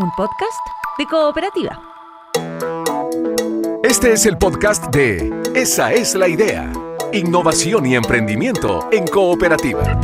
un podcast de Cooperativa. Este es el podcast de Esa es la idea. Innovación y emprendimiento en Cooperativa.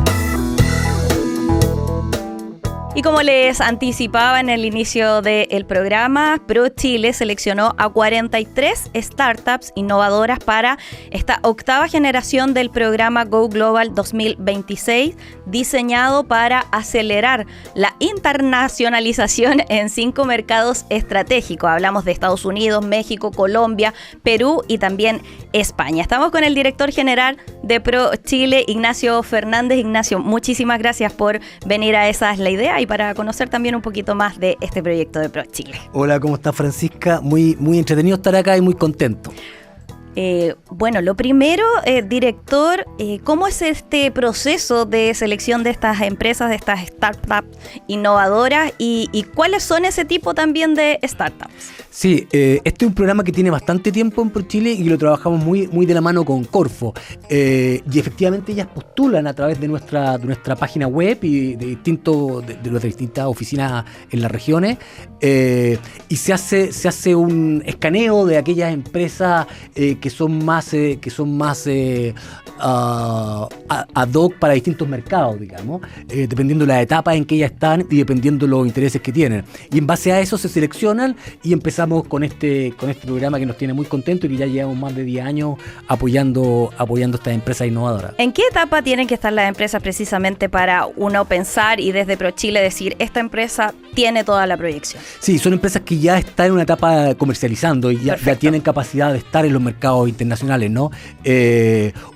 Y como les anticipaba en el inicio del programa, ProChile seleccionó a 43 startups innovadoras para esta octava generación del programa Go Global 2026, diseñado para acelerar la internacionalización en 5 mercados estratégicos. Hablamos de Estados Unidos, México, Colombia, Perú y también España. Estamos con el director general de ProChile, Ignacio Fernández. Ignacio, muchísimas gracias por venir a Esa es la idea y para conocer también un poquito más de este proyecto de ProChile. Hola, ¿cómo estás, Francisca? Muy entretenido estar acá y muy contento. Bueno, lo primero, director, ¿cómo es este proceso de selección de estas empresas, de estas startups innovadoras y cuáles son ese tipo también de startups? Sí, este es un programa que tiene bastante tiempo en ProChile y lo trabajamos muy de la mano con Corfo. Y efectivamente ellas postulan a través de nuestra página web y de nuestras distintas oficinas en las regiones. Y se hace un escaneo de aquellas empresas que son más ad hoc para distintos mercados, digamos, dependiendo de las etapas en que ellas están y dependiendo de los intereses que tienen. Y en base a eso se seleccionan y empezamos con este programa que nos tiene muy contentos y que ya llevamos más de 10 años apoyando estas empresas innovadoras. ¿En qué etapa tienen que estar las empresas precisamente para uno pensar y desde ProChile decir, esta empresa tiene toda la proyección? Sí, son empresas que ya están en una etapa comercializando y ya tienen capacidad de estar en los mercados internacionales, ¿no?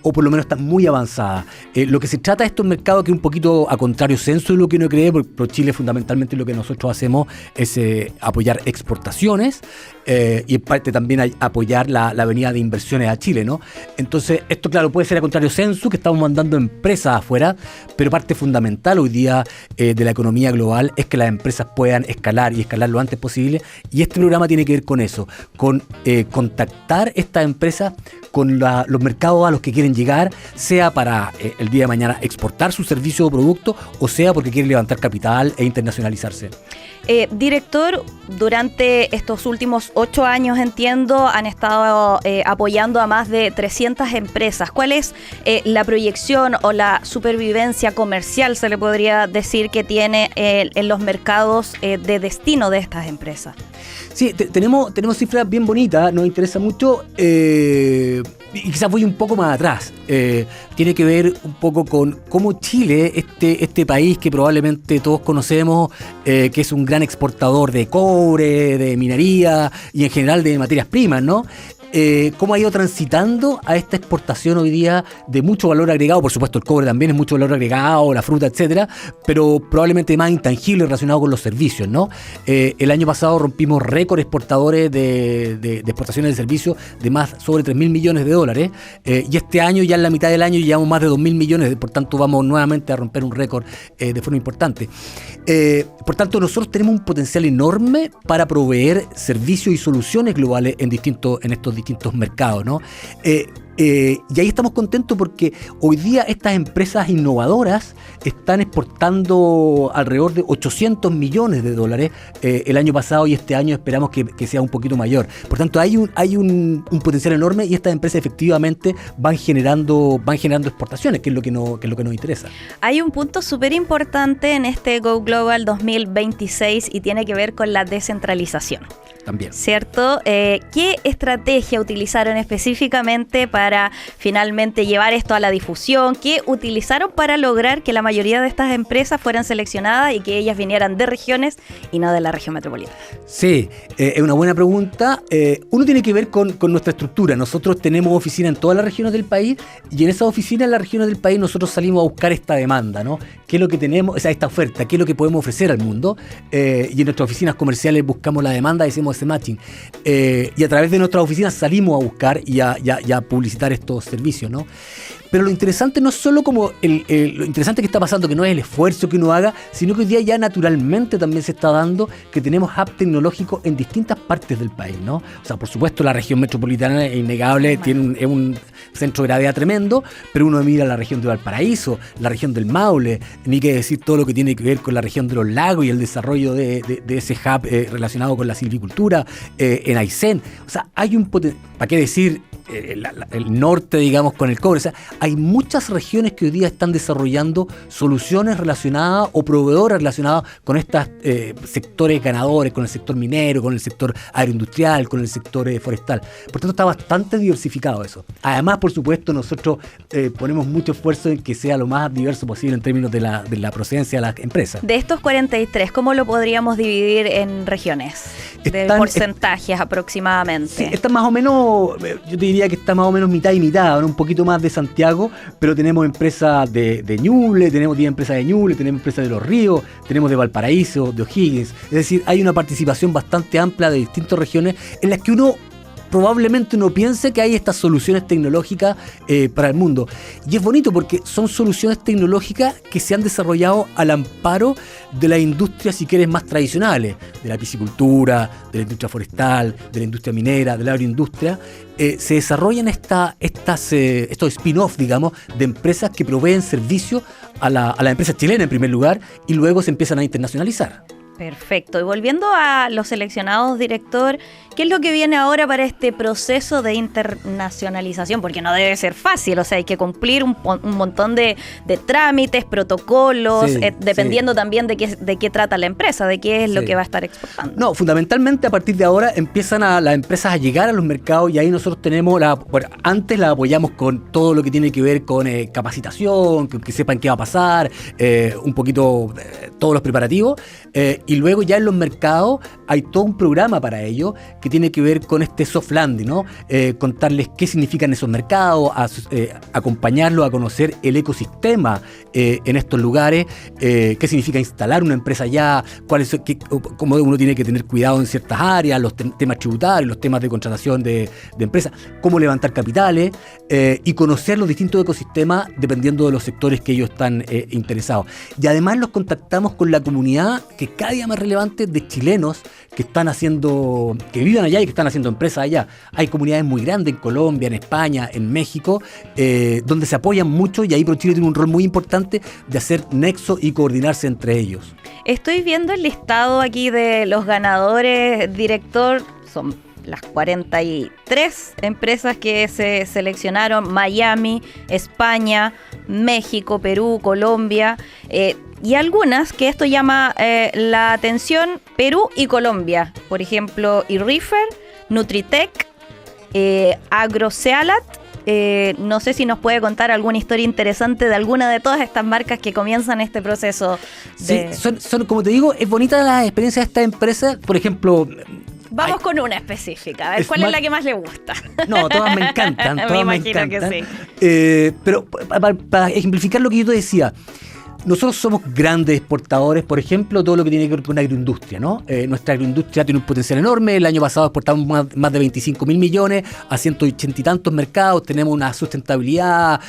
O por lo menos están muy avanzadas. Lo que se trata de estos mercados que es un poquito a contrario senso de lo que uno cree, porque ProChile fundamentalmente lo que nosotros hacemos es apoyar exportaciones y en parte también apoyar la venida de inversiones a Chile, ¿no? Entonces, esto claro puede ser a contrario sensu, que estamos mandando empresas afuera, pero parte fundamental hoy día de la economía global es que las empresas puedan escalar y escalar lo antes posible, y este programa tiene que ver con eso, con contactar estas empresas con los mercados a los que quieren llegar, sea para el día de mañana exportar su servicio o producto, o sea porque quieren levantar capital e internacionalizarse. Director, durante estos últimos 8 años, entiendo, han estado apoyando a más de 300 empresas. ¿Cuál es la proyección o la supervivencia comercial, se le podría decir, que tiene en los mercados de destino de estas empresas? Sí, tenemos cifras bien bonitas, nos interesa mucho, y quizás voy un poco más atrás. Tiene que ver un poco con cómo Chile, este país que probablemente todos conocemos, que es un gran exportador de cobre, de minería y en general de materias primas, ¿no? Cómo ha ido transitando a esta exportación hoy día de mucho valor agregado. Por supuesto, el cobre también es mucho valor agregado, la fruta, etcétera, pero probablemente más intangible relacionado con los servicios, ¿no? El año pasado rompimos récord exportadores de exportaciones de servicios de sobre 3.000 millones de dólares, y este año, ya en la mitad del año, llevamos más de 2.000 millones, por tanto vamos nuevamente a romper un récord de forma importante. Por tanto, nosotros tenemos un potencial enorme para proveer servicios y soluciones globales en estos distintos mercados, ¿no? Y ahí estamos contentos porque hoy día estas empresas innovadoras están exportando alrededor de 800 millones de dólares el año pasado, y este año esperamos que sea un poquito mayor. Por tanto, hay un potencial enorme, y estas empresas efectivamente van generando exportaciones, que es lo que nos interesa. Hay un punto súper importante en este Go Global 2026 y tiene que ver con la descentralización. También. ¿Cierto? ¿Qué estrategia utilizaron específicamente para finalmente llevar esto a la difusión? ¿Qué utilizaron para lograr que la mayoría de estas empresas fueran seleccionadas y que ellas vinieran de regiones y no de la región metropolitana? Sí, es una buena pregunta. Uno tiene que ver con nuestra estructura. Nosotros tenemos oficinas en todas las regiones del país, y en esas oficinas, en las regiones del país, nosotros salimos a buscar esta demanda, ¿no? ¿Qué es lo que tenemos? O sea, esta oferta, ¿qué es lo que podemos ofrecer al mundo? Y en nuestras oficinas comerciales buscamos la demanda y hacemos ese matching. Y a través de nuestras oficinas salimos a buscar y a publicitar estos servicios, ¿no? Pero lo interesante no es solo como lo interesante que está pasando, que no es el esfuerzo que uno haga, sino que hoy día ya naturalmente también se está dando que tenemos hub tecnológico en distintas partes del país, ¿no? O sea, por supuesto la región metropolitana es innegable, es un centro de gravedad tremendo, pero uno mira la región de Valparaíso, la región del Maule, ni que decir todo lo que tiene que ver con la región de los lagos y el desarrollo de ese hub relacionado con la silvicultura en Aysén. O sea, hay un potencial, ¿para qué decir? El norte, digamos, con el cobre. O sea, hay muchas regiones que hoy día están desarrollando soluciones relacionadas o proveedores relacionados con estos sectores ganadores, con el sector minero, con el sector agroindustrial, con el sector forestal. Por tanto, está bastante diversificado eso. Además, por supuesto, nosotros ponemos mucho esfuerzo en que sea lo más diverso posible en términos de la procedencia de las empresas. De estos 43, ¿cómo lo podríamos dividir en regiones? De porcentajes aproximadamente. Sí, está más o menos, yo te diría que está más o menos mitad y mitad, ¿no? Un poquito más de Santiago, pero tenemos empresas de Ñuble, tenemos 10 empresas de Ñuble, tenemos empresas de Los Ríos, tenemos de Valparaíso, de O'Higgins. Es decir, hay una participación bastante amplia de distintas regiones en las que probablemente uno piense que hay estas soluciones tecnológicas para el mundo. Y es bonito porque son soluciones tecnológicas que se han desarrollado al amparo de las industrias, si quieres, más tradicionales, de la piscicultura, de la industria forestal, de la industria minera, de la agroindustria. Se desarrollan estos spin-off, digamos, de empresas que proveen servicios a la empresa chilena en primer lugar y luego se empiezan a internacionalizar. Perfecto. Y volviendo a los seleccionados, director, ¿qué es lo que viene ahora para este proceso de internacionalización? Porque no debe ser fácil, o sea, hay que cumplir un montón de trámites, protocolos, dependiendo también de qué trata la empresa, de qué es lo que va a estar exportando. No, fundamentalmente a partir de ahora empiezan las empresas a llegar a los mercados y ahí nosotros tenemos, antes la apoyamos con todo lo que tiene que ver con capacitación, que sepan qué va a pasar, un poquito todos los preparativos, y luego ya en los mercados hay todo un programa para ello que tiene que ver con este soft landing, ¿no? Contarles qué significan esos mercados, acompañarlos a conocer el ecosistema en estos lugares, qué significa instalar una empresa allá, cómo uno tiene que tener cuidado en ciertas áreas, los temas tributarios, los temas de contratación de empresas, cómo levantar capitales y conocer los distintos ecosistemas dependiendo de los sectores que ellos están interesados. Y además los contactamos con la comunidad que es cada día más relevante de chilenos que viven allá y que están haciendo empresas allá. Hay comunidades muy grandes en Colombia, en España, en México, donde se apoyan mucho y ahí ProChile tiene un rol muy importante de hacer nexo y coordinarse entre ellos. Estoy viendo el listado aquí de los ganadores, director, son las 43 empresas que se seleccionaron: Miami, España, México, Perú, Colombia, y algunas que esto llama la atención: Perú y Colombia. Por ejemplo, Irrifer, Nutritec, Agrocealat. No sé si nos puede contar alguna historia interesante de alguna de todas estas marcas que comienzan este proceso. Sí, son, como te digo, es bonita la experiencia de estas empresas. Por ejemplo, vamos con una específica, a ver cuál es la que más le gusta. No, todas me encantan. Me imagino que sí. Pero para ejemplificar lo que yo te decía, nosotros somos grandes exportadores, por ejemplo, todo lo que tiene que ver con la agroindustria, ¿no? Nuestra agroindustria tiene un potencial enorme. El año pasado exportamos más de 25.000 millones a 180 y tantos mercados. Tenemos una sustentabilidad,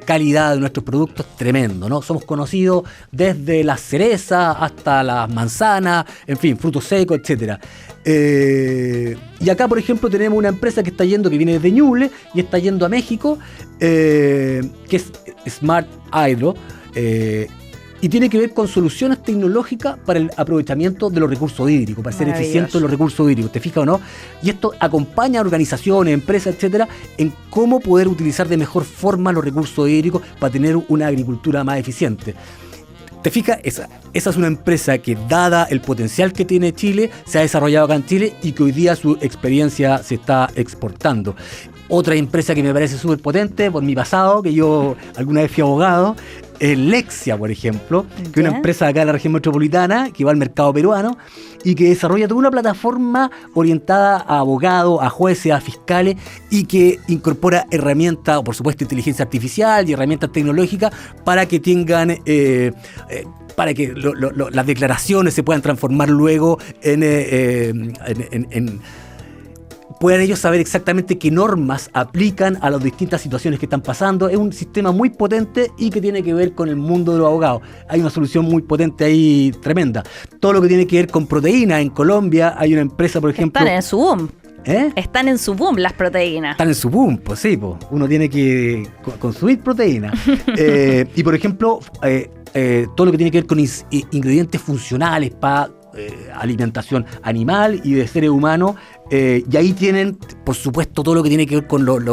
calidad de nuestros productos tremendo, ¿no? Somos conocidos desde las cerezas hasta las manzanas, en fin, frutos secos, etcétera. Y acá, por ejemplo, tenemos una empresa que viene desde Ñuble y está yendo a México, que es Smart Hydro, y tiene que ver con soluciones tecnológicas para el aprovechamiento de los recursos hídricos, para ser eficientes en los recursos hídricos, ¿te fijas o no? Y esto acompaña a organizaciones, empresas, etcétera, en cómo poder utilizar de mejor forma los recursos hídricos para tener una agricultura más eficiente. ¿Te fijas? Esa es una empresa que, dada el potencial que tiene Chile, se ha desarrollado acá en Chile y que hoy día su experiencia se está exportando. Otra empresa que me parece súper potente por mi pasado, que yo alguna vez fui abogado, es Lexia, por ejemplo, que es una empresa acá en la región metropolitana que va al mercado peruano y que desarrolla toda una plataforma orientada a abogados, a jueces, a fiscales, y que incorpora herramientas, o por supuesto inteligencia artificial y herramientas tecnológicas para que tengan para que las declaraciones se puedan transformar luego en puedan ellos saber exactamente qué normas aplican a las distintas situaciones que están pasando. Es un sistema muy potente y que tiene que ver con el mundo de los abogados. Hay una solución muy potente ahí, tremenda. Todo lo que tiene que ver con proteínas, en Colombia hay una empresa, por ejemplo... Están en su boom. Están en su boom las proteínas. Están en su boom, pues sí, pues. Uno tiene que consumir proteínas. Y por ejemplo, todo lo que tiene que ver con ingredientes funcionales para alimentación animal y de seres humanos, y ahí tienen, por supuesto, todo lo que tiene que ver con lo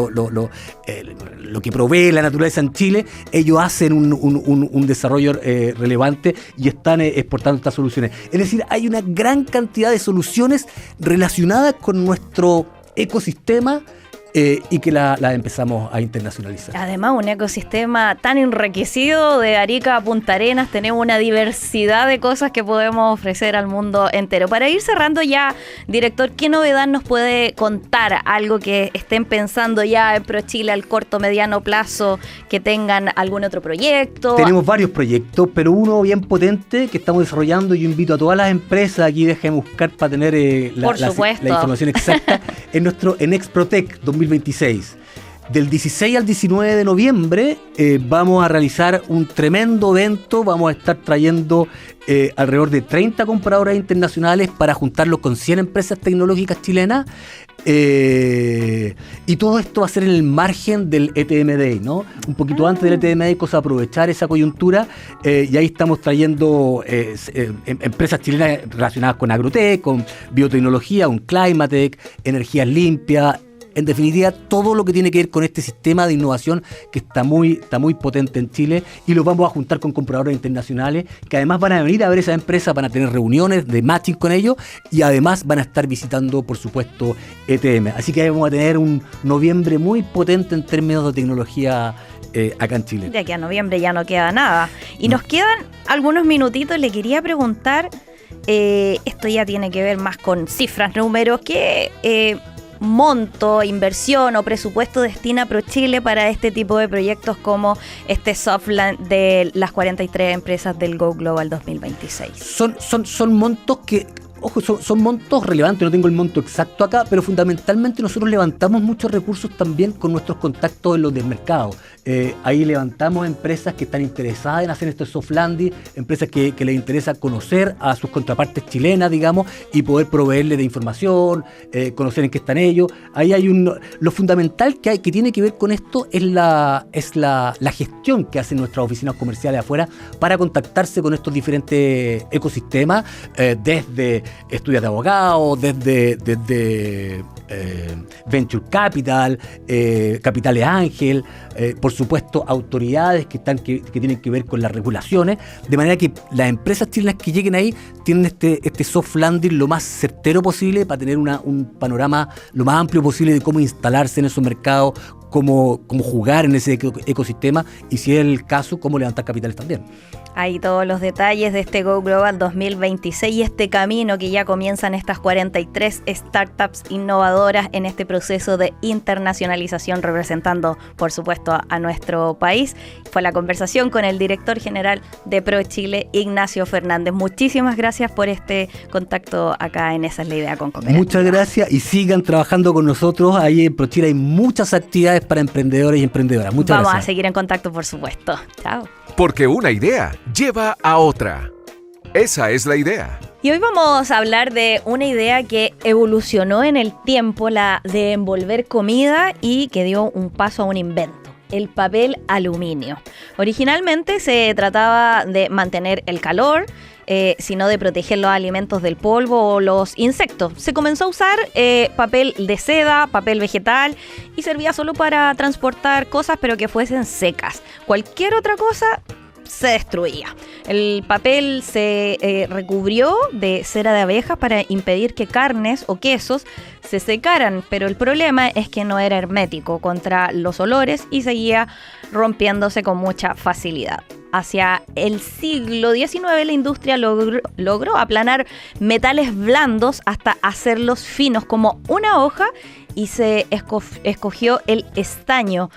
que provee la naturaleza en Chile. Ellos hacen un desarrollo relevante y están exportando estas soluciones. Es decir, hay una gran cantidad de soluciones relacionadas con nuestro ecosistema, y que la empezamos a internacionalizar. Además, un ecosistema tan enriquecido, de Arica a Punta Arenas, tenemos una diversidad de cosas que podemos ofrecer al mundo entero. Para ir cerrando ya, director, ¿qué novedad nos puede contar? Algo que estén pensando ya en ProChile al corto, mediano plazo, que tengan algún otro proyecto. Tenemos varios proyectos, pero uno bien potente que estamos desarrollando. Yo invito a todas las empresas, aquí déjenme buscar para tener la información exacta, en Exprotech 2026. Del 16 al 19 de noviembre vamos a realizar un tremendo evento. Vamos a estar trayendo alrededor de 30 compradores internacionales para juntarlos con 100 empresas tecnológicas chilenas. Y todo esto va a ser en el margen del ETM Day, ¿no? Un poquito antes del ETM Day, cosa de aprovechar esa coyuntura. Y ahí estamos trayendo empresas chilenas relacionadas con agrotech, con biotecnología, con climatech, energías limpias. En definitiva, todo lo que tiene que ver con este sistema de innovación que está muy potente en Chile, y los vamos a juntar con compradores internacionales que además van a venir a ver esas empresas, van a tener reuniones de matching con ellos y además van a estar visitando, por supuesto, ETM. Así que vamos a tener un noviembre muy potente en términos de tecnología acá en Chile. De aquí a noviembre ya no queda nada. Y nos quedan algunos minutitos. Le quería preguntar, esto ya tiene que ver más con cifras, números, ¿qué monto, inversión o presupuesto destina ProChile para este tipo de proyectos como este Softland de las 43 empresas del Go Global 2026? Son montos que... Ojo, son montos relevantes, no tengo el monto exacto acá, pero fundamentalmente nosotros levantamos muchos recursos también con nuestros contactos en los del mercado. Ahí levantamos empresas que están interesadas en hacer este soft landing, empresas que les interesa conocer a sus contrapartes chilenas, digamos, y poder proveerles de información, conocer en qué están ellos. Ahí hay lo fundamental que tiene que ver con esto es la gestión que hacen nuestras oficinas comerciales afuera para contactarse con estos diferentes ecosistemas, desde estudios de abogados, desde Venture Capital, Capitales Ángel, por supuesto autoridades que tienen que ver con las regulaciones, de manera que las empresas chilenas que lleguen ahí tienen este soft landing lo más certero posible para tener un panorama lo más amplio posible de cómo instalarse en esos mercados, cómo jugar en ese ecosistema y, si es el caso, cómo levantar capitales también. Hay todos los detalles de este Go Global 2026 y este camino que ya comienzan estas 43 startups innovadoras en este proceso de internacionalización, representando, por supuesto, a nuestro país. Fue la conversación con el director general de ProChile, Ignacio Fernández. Muchísimas gracias por este contacto acá en Esa es la Idea con Cooperativa. Muchas gracias y sigan trabajando con nosotros. Ahí en ProChile hay muchas actividades para emprendedores y emprendedoras. Muchas gracias. Vamos a seguir en contacto, por supuesto. Chao. Porque una idea lleva a otra. Esa es la idea. Y hoy vamos a hablar de una idea que evolucionó en el tiempo, la de envolver comida, y que dio un paso a un invento: el papel aluminio. Originalmente se trataba de mantener el calor, sino de proteger los alimentos del polvo o los insectos. Se comenzó a usar papel de seda, papel vegetal, y servía solo para transportar cosas, pero que fuesen secas. Cualquier otra cosa se destruía. El papel se recubrió de cera de abejas para impedir que carnes o quesos se secaran, pero el problema es que no era hermético contra los olores y seguía rompiéndose con mucha facilidad. Hacia el siglo XIX la industria logró aplanar metales blandos hasta hacerlos finos como una hoja, y se escogió el estaño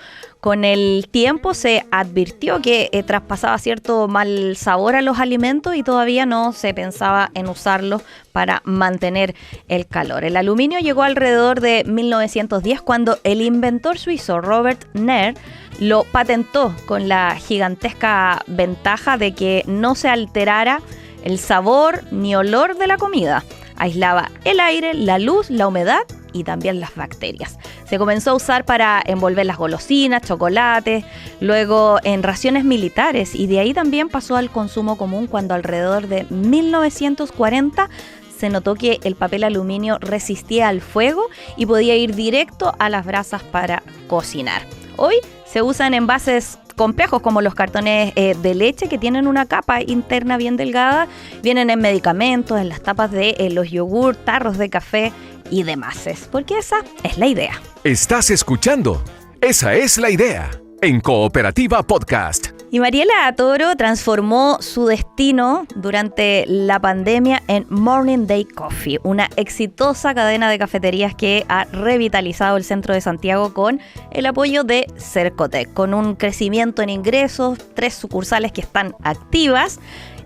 Con el tiempo se advirtió que traspasaba cierto mal sabor a los alimentos y todavía no se pensaba en usarlos para mantener el calor. El aluminio llegó alrededor de 1910 cuando el inventor suizo Robert Nehr lo patentó con la gigantesca ventaja de que no se alterara el sabor ni olor de la comida. Aislaba el aire, la luz, la humedad y también las bacterias. Se comenzó a usar para envolver las golosinas, chocolates, luego en raciones militares y de ahí también pasó al consumo común cuando alrededor de 1940 se notó que el papel aluminio resistía al fuego y podía ir directo a las brasas para cocinar. Hoy se usan envases complejos como los cartones de leche que tienen una capa interna bien delgada, vienen en medicamentos, en las tapas de los yogur, tarros de café y demás, porque esa es la idea. Estás escuchando Esa es la idea en Cooperativa Podcast. Y Mariela Toro transformó su destino durante la pandemia en Morning Day Coffee, una exitosa cadena de cafeterías que ha revitalizado el centro de Santiago con el apoyo de Cercotec, con un crecimiento en ingresos, 3 sucursales que están activas.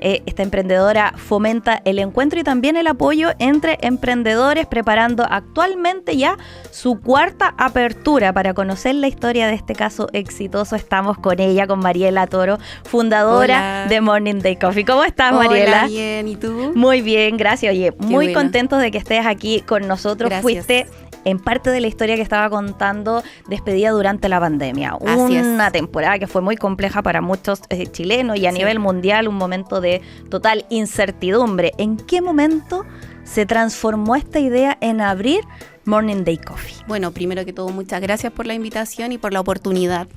Esta emprendedora fomenta el encuentro y también el apoyo entre emprendedores, preparando actualmente ya su 4ª apertura. Para conocer la historia de este caso exitoso, estamos con ella, con Mariela Toro, fundadora de Morning Day Coffee. ¿Cómo estás, Mariela? Hola, bien, ¿y tú? Muy bien, gracias. Oye, muy buena. Contentos de que estés aquí con nosotros. Gracias. Fuiste en parte de la historia que estaba contando, despedida durante la pandemia. Una temporada que fue muy compleja para muchos chilenos y a nivel mundial, un momento de total incertidumbre. ¿En qué momento se transformó esta idea en abrir Morning Day Coffee? Bueno, primero que todo, muchas gracias por la invitación y por la oportunidad.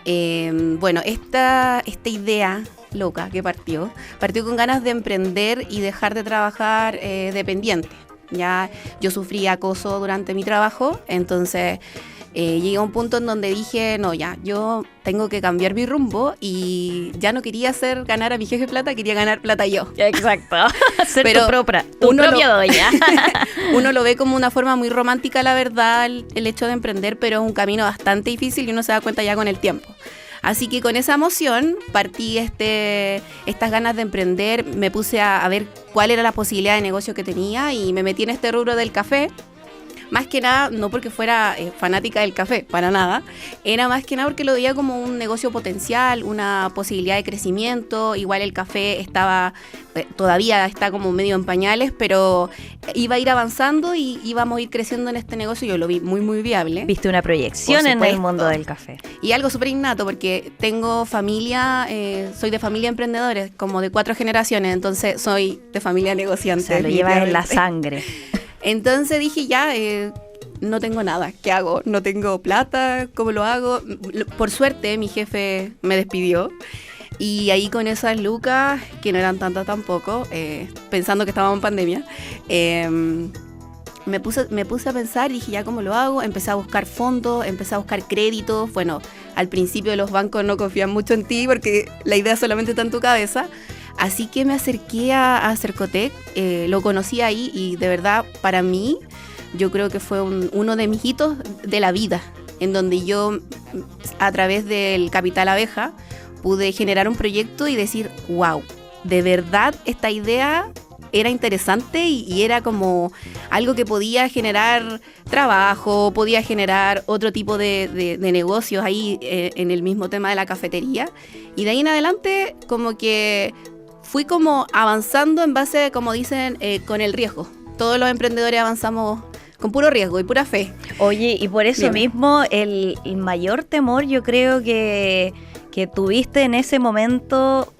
Bueno, esta idea loca que partió con ganas de emprender y dejar de trabajar dependiente. Ya yo sufrí acoso durante mi trabajo, entonces llegué a un punto en donde dije, no, ya, yo tengo que cambiar mi rumbo y ya no quería hacer ganar a mi jefe plata, quería ganar plata yo. Exacto, ser Pero tu propia doña. Uno lo ve como una forma muy romántica, la verdad, el hecho de emprender, pero es un camino bastante difícil y uno se da cuenta ya con el tiempo. Así que con esa emoción partí estas ganas de emprender, me puse a ver cuál era la posibilidad de negocio que tenía y me metí en este rubro del café. Más que nada, no porque fuera fanática del café, para nada. Era más que nada porque lo veía como un negocio potencial, una posibilidad de crecimiento. Igual el café todavía está como medio en pañales, pero iba a ir avanzando y íbamos a ir creciendo en este negocio. Yo lo vi muy, muy viable. Viste una proyección en el mundo del café. Y algo súper innato, porque tengo familia, soy de familia de emprendedores, como de 4 generaciones, entonces soy de familia negociante. O sea, lo llevas en la sangre. Entonces dije, ya, no tengo nada, ¿qué hago? No tengo plata, ¿cómo lo hago? Por suerte, mi jefe me despidió. Y ahí con esas lucas, que no eran tantas tampoco, pensando que estábamos en pandemia, me puse a pensar y dije, ya, ¿cómo lo hago? Empecé a buscar fondos, empecé a buscar créditos. Bueno, al principio los bancos no confían mucho en ti porque la idea solamente está en tu cabeza. Así que me acerqué a Cercotec, lo conocí ahí y de verdad para mí yo creo que fue uno de mis hitos de la vida, en donde yo a través del Capital Abeja pude generar un proyecto y decir, wow, de verdad esta idea era interesante y era como algo que podía generar trabajo, podía generar otro tipo de negocios ahí en el mismo tema de la cafetería. Y de ahí en adelante como que fui como avanzando en base, como dicen, con el riesgo. Todos los emprendedores avanzamos con puro riesgo y pura fe. Oye, y por eso mismo el mayor temor yo creo que tuviste en ese momento,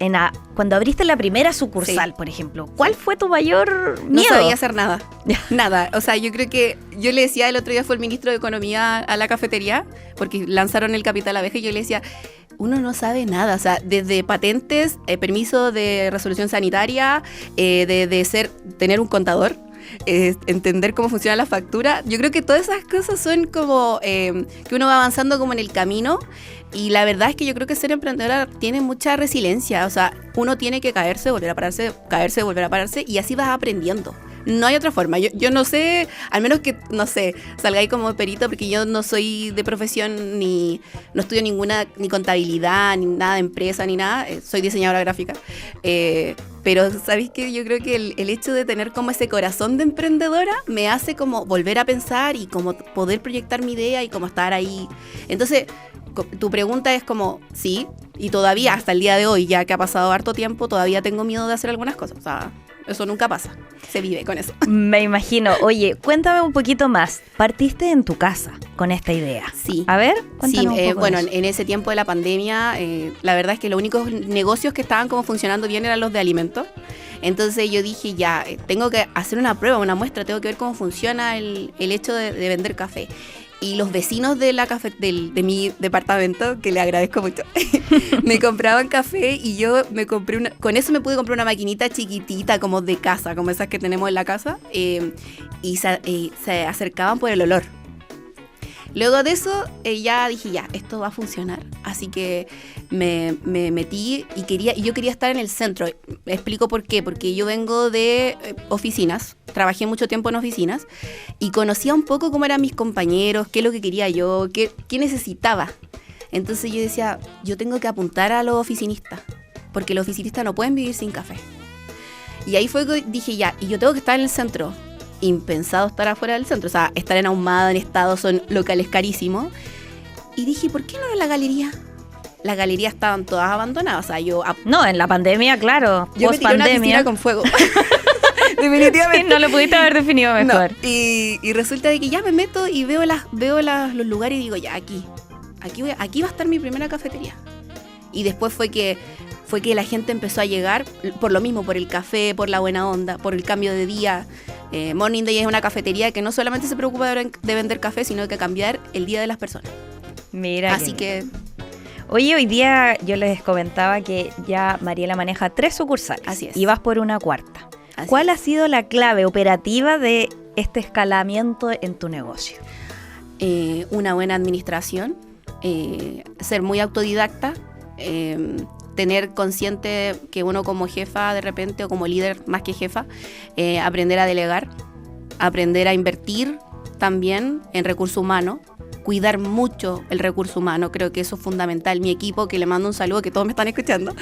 cuando abriste la primera sucursal, por ejemplo. ¿Cuál fue tu mayor miedo? No sabía hacer nada, nada. O sea, yo creo que, yo le decía, el otro día fue el ministro de Economía a la cafetería, porque lanzaron el Capital Abeja y yo le decía, uno no sabe nada, o sea, desde patentes, permiso de resolución sanitaria, tener un contador, entender cómo funciona la factura. Yo creo que todas esas cosas son como que uno va avanzando como en el camino. Y la verdad es que yo creo que ser emprendedora tiene mucha resiliencia. O sea, uno tiene que caerse, volver a pararse, caerse, volver a pararse, y así vas aprendiendo. No hay otra forma. Yo no sé, al menos que, no sé, salgáis como perito, porque yo no soy de profesión, no estudio ninguna, ni contabilidad, ni nada de empresa, ni nada. Soy diseñadora gráfica. Pero, ¿sabéis qué? Yo creo que el hecho de tener como ese corazón de emprendedora me hace como volver a pensar y como poder proyectar mi idea y como estar ahí. Entonces, tu pregunta es como, sí, y todavía hasta el día de hoy, ya que ha pasado harto tiempo, todavía tengo miedo de hacer algunas cosas. O sea, eso nunca pasa. Se vive con eso. Me imagino. Oye, cuéntame un poquito más. Partiste en tu casa con esta idea. Sí. A ver, cuéntanos un poco bueno, de eso. en ese tiempo de la pandemia, la verdad es que los únicos negocios que estaban como funcionando bien eran los de alimentos. Entonces yo dije, ya, tengo que hacer una prueba, una muestra, tengo que ver cómo funciona el hecho de vender café. Y los vecinos de de mi departamento, que le agradezco mucho, me compraban café y yo me compré con eso me pude comprar una maquinita chiquitita como de casa, como esas que tenemos en la casa, y se acercaban por el olor. Luego de eso ya dije, ya, esto va a funcionar. Así que me metí y yo quería estar en el centro. Explico por qué. Porque yo vengo de oficinas, trabajé mucho tiempo en oficinas y conocía un poco cómo eran mis compañeros, qué es lo que quería yo, qué necesitaba. Entonces yo decía, yo tengo que apuntar a los oficinistas, porque los oficinistas no pueden vivir sin café. Y ahí fue que dije, ya, y yo tengo que estar en el centro. Impensado estar afuera del centro, o sea, estar en Ahumada, en Estado, son locales carísimos. Y dije, ¿por qué no en la galería? Las galerías estaban todas abandonadas, o sea, No, en la pandemia, claro, yo me tiré una piscina con fuego. Definitivamente. Sí, no lo pudiste haber definido mejor. No. Y resulta de que ya me meto y veo los lugares y digo, ya, aquí va a estar mi primera cafetería. Y después fue que la gente empezó a llegar, por lo mismo, por el café, por la buena onda, por el cambio de día. Morning Day es una cafetería que no solamente se preocupa de vender café, sino de cambiar el día de las personas. Mira. Así que... Oye, hoy día yo les comentaba que ya Mariela maneja 3 sucursales. Así es. Y vas por una cuarta. Así ¿Cuál es. ha sido la clave operativa de este escalamiento en tu negocio? Una buena administración, ser muy autodidacta, tener consciente que uno como jefa de repente o como líder más que jefa, aprender a delegar, aprender a invertir también en recurso humano, cuidar mucho el recurso humano, creo que eso es fundamental. Mi equipo, que le mando un saludo, que todos me están escuchando,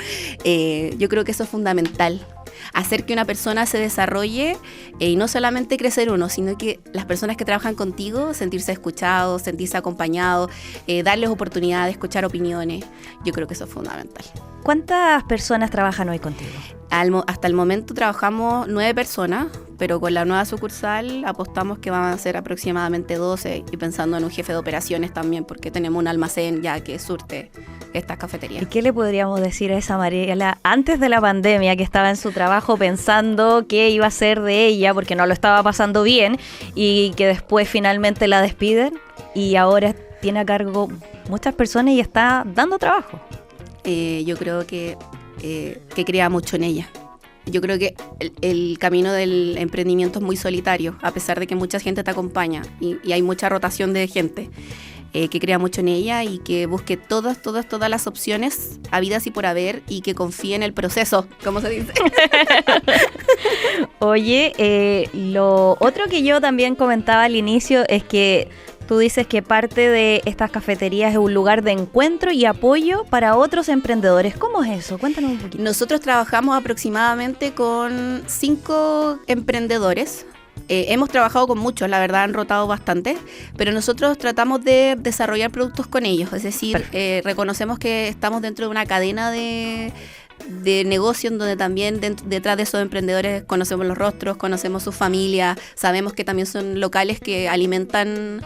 yo creo que eso es fundamental. Hacer que una persona se desarrolle y no solamente crecer uno, sino que las personas que trabajan contigo sentirse escuchados, sentirse acompañados, darles oportunidad de escuchar opiniones. Yo creo que eso es fundamental. ¿Cuántas personas trabajan hoy contigo? Hasta el momento trabajamos 9 personas, pero con la nueva sucursal apostamos que van a ser aproximadamente 12 y pensando en un jefe de operaciones también, porque tenemos un almacén ya que surte estas cafeterías. ¿Y qué le podríamos decir a esa Mariela antes de la pandemia, que estaba en su trabajo pensando qué iba a ser de ella porque no lo estaba pasando bien y que después finalmente la despiden y ahora tiene a cargo muchas personas y está dando trabajo? Yo creo que crea mucho en ella. Yo creo que el camino del emprendimiento es muy solitario, a pesar de que mucha gente te acompaña y hay mucha rotación de gente. Que crea mucho en ella y que busque todas las opciones habidas y por haber y que confíe en el proceso, ¿cómo se dice? Oye, lo otro que yo también comentaba al inicio es que tú dices que parte de estas cafeterías es un lugar de encuentro y apoyo para otros emprendedores. ¿Cómo es eso? Cuéntanos un poquito. Nosotros trabajamos aproximadamente con 5 emprendedores. Hemos trabajado con muchos, la verdad han rotado bastante, pero nosotros tratamos de desarrollar productos con ellos. Es decir, reconocemos que estamos dentro de una cadena de negocio en donde también detrás de esos emprendedores conocemos los rostros, conocemos sus familias, sabemos que también son locales que alimentan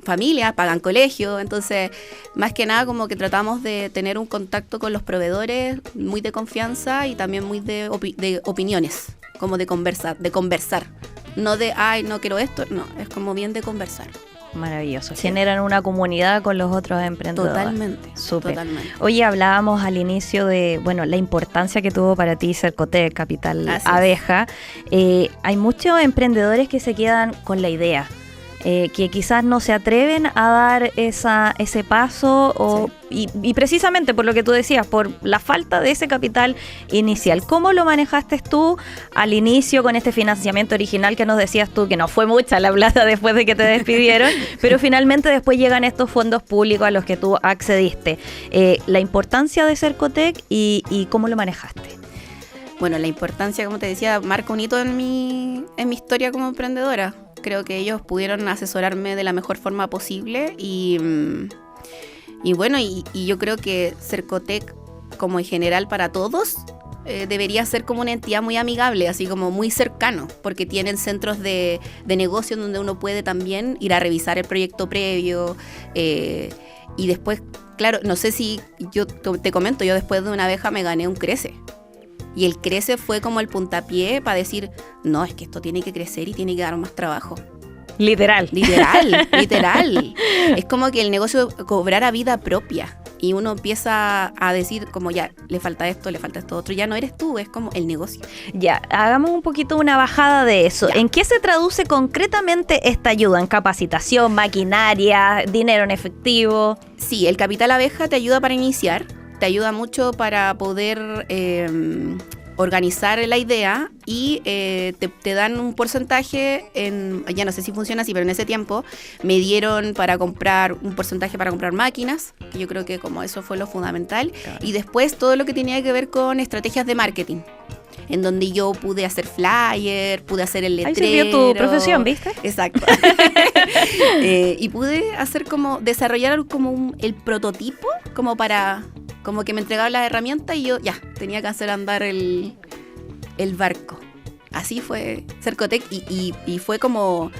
familias, pagan colegio. Entonces, más que nada como que tratamos de tener un contacto con los proveedores muy de confianza y también muy de opiniones, como de conversar, no de, ay, no quiero esto, no, es como bien de conversar. Maravilloso. Generan una comunidad con los otros emprendedores. Totalmente. Súper. Totalmente. Oye, hablábamos al inicio de, la importancia que tuvo para ti Cercotec, Capital Así Abeja. Hay muchos emprendedores que se quedan con la idea. que quizás no se atreven a dar ese paso y precisamente por lo que tú decías, por la falta de ese capital inicial. ¿Cómo lo manejaste tú al inicio con este financiamiento original que nos decías tú, que no fue mucha la plata después de que te despidieron, pero finalmente después llegan estos fondos públicos a los que tú accediste? La importancia de Cercotec y cómo lo manejaste. Bueno, la importancia, como te decía, marca un hito en mi historia como emprendedora. Creo que ellos pudieron asesorarme de la mejor forma posible y bueno, y yo creo que Cercotec, como en general para todos, debería ser como una entidad muy amigable, así como muy cercano, porque tienen centros de negocio donde uno puede también ir a revisar el proyecto previo y después, claro, no sé si yo te comento, yo después de una abeja me gané un Crece. Y el Crece fue como el puntapié para decir, no, es que esto tiene que crecer y tiene que dar más trabajo. Literal. Es como que el negocio cobrara vida propia. Y uno empieza a decir como ya, le falta esto otro. Ya no eres tú, es como el negocio. Ya, hagamos un poquito una bajada de eso. Ya. ¿En qué se traduce concretamente esta ayuda? ¿En capacitación, maquinaria, dinero en efectivo? Sí, el Capital Abeja te ayuda para iniciar. Te ayuda mucho para poder organizar la idea y te dan un porcentaje, ya no sé si funciona así, pero en ese tiempo me dieron para comprar un porcentaje para comprar máquinas, que yo creo que como eso fue lo fundamental, claro. Y después todo lo que tenía que ver con estrategias de marketing, en donde yo pude hacer flyer, pude hacer el letrero. Ahí sirvió tu profesión, ¿viste? Exacto. Y pude hacer como, desarrollar como el prototipo, como que me entregaban las herramientas y yo ya tenía que hacer andar el barco. Así fue Cercotec y fue como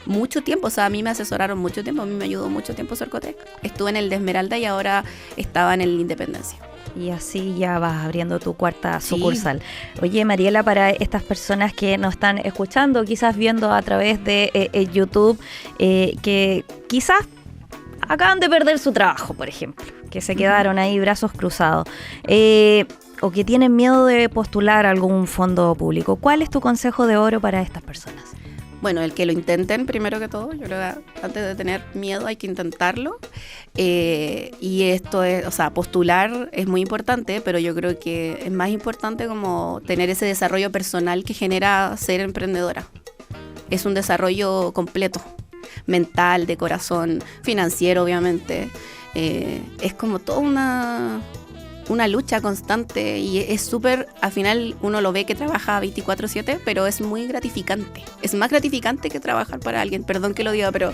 mucho tiempo, o sea, a mí me asesoraron mucho tiempo, a mí me ayudó mucho tiempo Cercotec. Estuve en el de Esmeralda y ahora estaba en el Independencia. Y así ya vas abriendo tu cuarta sucursal. Sí. Oye, Mariela, para estas personas que nos están escuchando, quizás viendo a través de YouTube, que quizás acaban de perder su trabajo, por ejemplo, que se quedaron ahí brazos cruzados, o que tienen miedo de postular a algún fondo público. ¿Cuál es tu consejo de oro para estas personas? Bueno, el que lo intenten primero que todo. Yo creo que antes de tener miedo hay que intentarlo. Y esto es, o sea, postular es muy importante, pero yo creo que es más importante como tener ese desarrollo personal que genera ser emprendedora. Es un desarrollo completo, mental, de corazón, financiero, obviamente. Es como toda una lucha constante y es súper, al final uno lo ve que trabaja 24/7, pero es muy gratificante. Es más gratificante que trabajar para alguien, perdón que lo diga, pero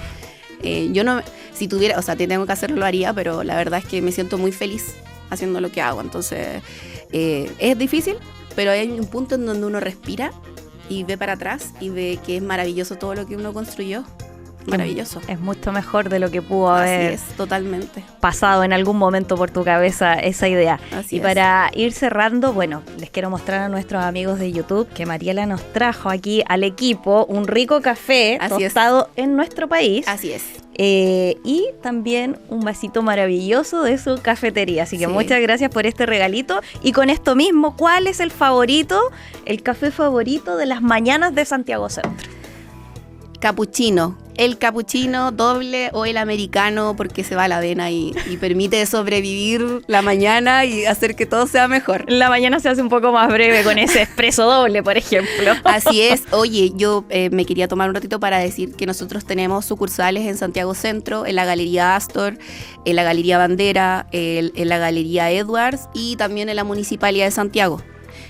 yo no, si tuviera, o sea, tengo que hacerlo, lo haría, pero la verdad es que me siento muy feliz haciendo lo que hago. Entonces, es difícil, pero hay un punto en donde uno respira y ve para atrás y ve que es maravilloso todo lo que uno construyó. Maravilloso. Es mucho mejor de lo que pudo haber totalmente pasado en algún momento por tu cabeza esa idea. Así y para ir cerrando, bueno, les quiero mostrar a nuestros amigos de YouTube que Mariela nos trajo aquí al equipo un rico café tostado en nuestro país. Así es. Y también un vasito maravilloso de su cafetería. Así que muchas gracias por este regalito. Y con esto mismo, ¿cuál es el café favorito de las mañanas de Santiago Centro? Capuchino. El capuchino doble o el americano, porque se va a la avena y permite sobrevivir la mañana y hacer que todo sea mejor. La mañana se hace un poco más breve con ese espresso doble, por ejemplo. Así es. Oye, yo me quería tomar un ratito para decir que nosotros tenemos sucursales en Santiago Centro, en la Galería Astor, en la Galería Bandera, en la Galería Edwards y también en la Municipalidad de Santiago.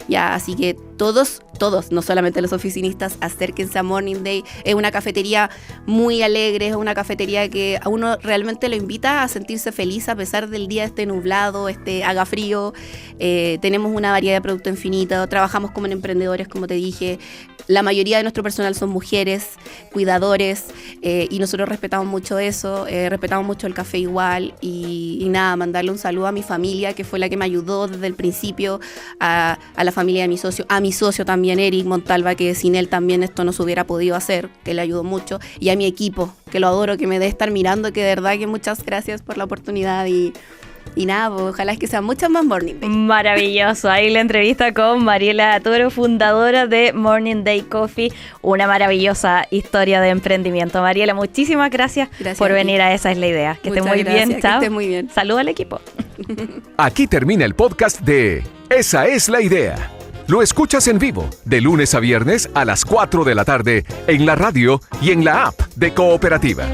Ya, así que todos, no solamente los oficinistas, acérquense a Morning Day. Es una cafetería muy alegre, es una cafetería que a uno realmente lo invita a sentirse feliz a pesar del día esté nublado, haga frío. Tenemos una variedad de productos infinita, trabajamos como en emprendedores, como te dije. La mayoría de nuestro personal son mujeres, cuidadores, y nosotros respetamos mucho eso, respetamos mucho el café igual, y nada, mandarle un saludo a mi familia, que fue la que me ayudó desde el principio, a la familia de mi socio, a mi socio también, Eric Montalva, que sin él también esto no se hubiera podido hacer, que le ayudó mucho, y a mi equipo, que lo adoro, que me dé estar mirando, que de verdad que muchas gracias por la oportunidad, y Y nada, pues, ojalá es que sean muchas más Morning Day. Maravilloso. Ahí la entrevista con Mariela Toro, fundadora de Morning Day Coffee. Una maravillosa historia de emprendimiento. Mariela, muchísimas gracias por venir a Esa es la Idea. Que esté muy bien. Chao. Que esté muy bien. Saludos al equipo. Aquí termina el podcast de Esa es la Idea. Lo escuchas en vivo de lunes a viernes a las 4 de la tarde en la radio y en la app de Cooperativa.